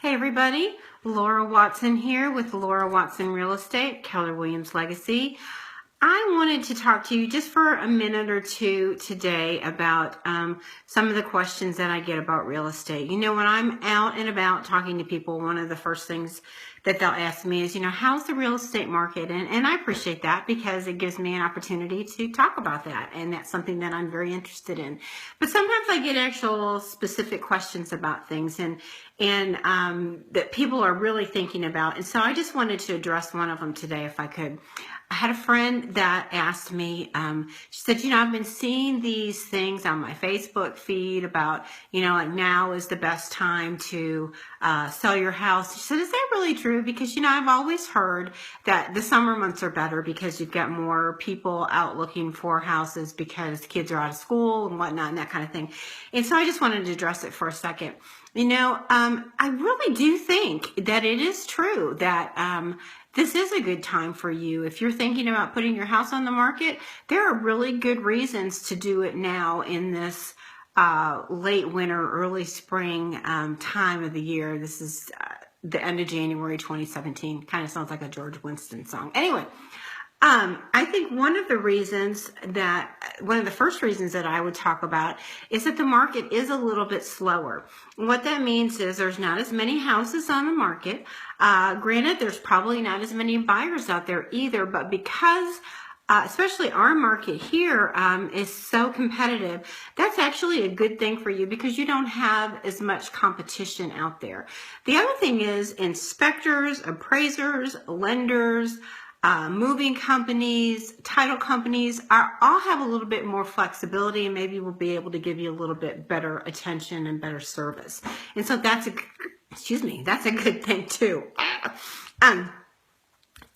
Hey everybody, Laura Watson here with Laura Watson Real Estate, Keller Williams Legacy. I wanted to talk to you just for a minute or two today about some of the questions that I get about real estate. You know, when I'm out and about talking to people, one of the first things that they'll ask me is, how's the real estate market? And I appreciate that because it gives me an opportunity to talk about that. And that's something that I'm very interested in. But sometimes I get actual specific questions about things and that people are really thinking about. And so I just wanted to address one of them today if I could. I had a friend that asked me, she said, I've been seeing these things on my Facebook feed about, like now is the best time to sell your house. She said, is that really true? Because, I've always heard that the summer months are better because you've got more people out looking for houses because kids are out of school and whatnot and that kind of thing. And so I just wanted to address it for a second. I really do think that it is true that this is a good time for you. If you're thinking about putting your house on the market, there are really good reasons to do it now in this late winter, early spring time of the year. This is the end of January 2017. Kind of sounds like a George Winston song. Anyway, I think one of the first reasons that I would talk about is that the market is a little bit slower. What that means is there's not as many houses on the market. Granted, there's probably not as many buyers out there either, but because especially our market here is so competitive, that's actually a good thing for you because you don't have as much competition out there. The other thing is inspectors, appraisers, lenders, moving companies, title companies all have a little bit more flexibility and maybe will be able to give you a little bit better attention and better service. And so that's a good thing too.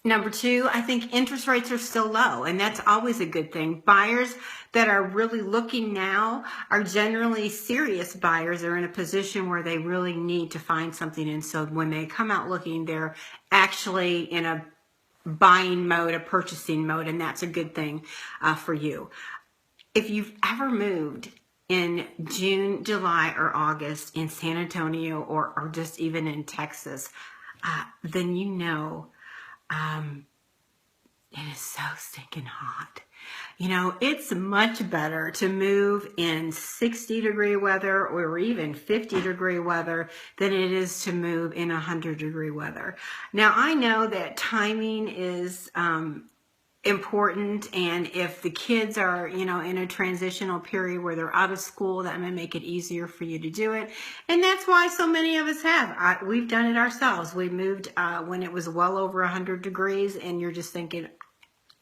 Number two, I think interest rates are still low, and that's always a good thing. Buyers that are really looking now are generally serious buyers. They're in a position where they really need to find something. And so when they come out looking, they're actually in a buying mode, a purchasing mode, and that's a good thing for you. If you've ever moved in June, July, or August in San Antonio or just even in Texas, then it is so stinking hot. It's much better to move in 60-degree weather or even 50-degree weather than it is to move in 100-degree weather. Now, I know that timing is important, and if the kids are, in a transitional period where they're out of school, that may make it easier for you to do it. And that's why so many of us have. We've done it ourselves. We moved when it was well over 100 degrees, and you're just thinking,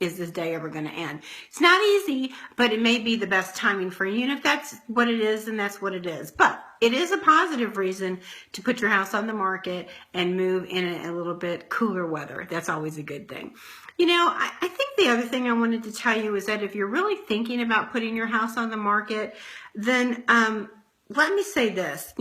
is this day ever going to end? It's not easy, but it may be the best timing for you. And if that's what it is, then that's what it is. But it is a positive reason to put your house on the market and move in a little bit cooler weather. That's always a good thing. I think the other thing I wanted to tell you is that if you're really thinking about putting your house on the market, then let me say this.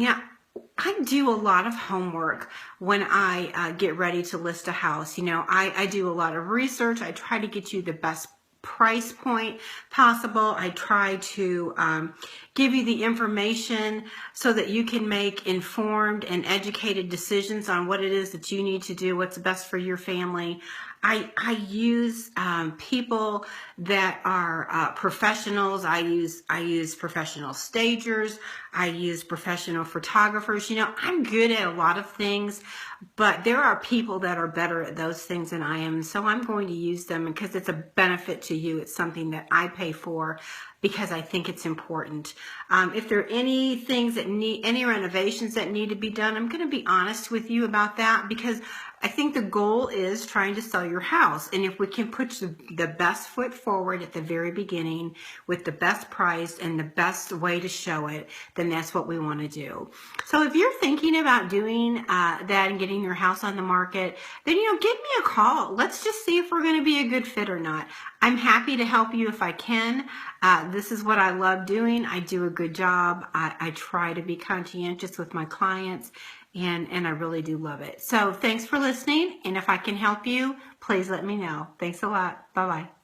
I do a lot of homework when I get ready to list a house. I do a lot of research. I try to get you the best price point possible. I try to give you the information so that you can make informed and educated decisions on what it is that you need to do, what's best for your family. I use people that are professionals. I use professional stagers. I use professional photographers. I'm good at a lot of things, but there are people that are better at those things than I am. So I'm going to use them because it's a benefit to you. It's something that I pay for because I think it's important. If there are any things that any renovations that need to be done, I'm going to be honest with you about that because I think the goal is trying to sell your house. And if we can put the best foot forward at the very beginning with the best price and the best way to show it, then that's what we want to do. So if you're thinking about doing that and getting your house on the market, then, give me a call. Let's just see if we're going to be a good fit or not. I'm happy to help you if I can. This is what I love doing. I do a good job. I try to be conscientious with my clients. And I really do love it. So thanks for listening. And if I can help you, please let me know. Thanks a lot. Bye-bye.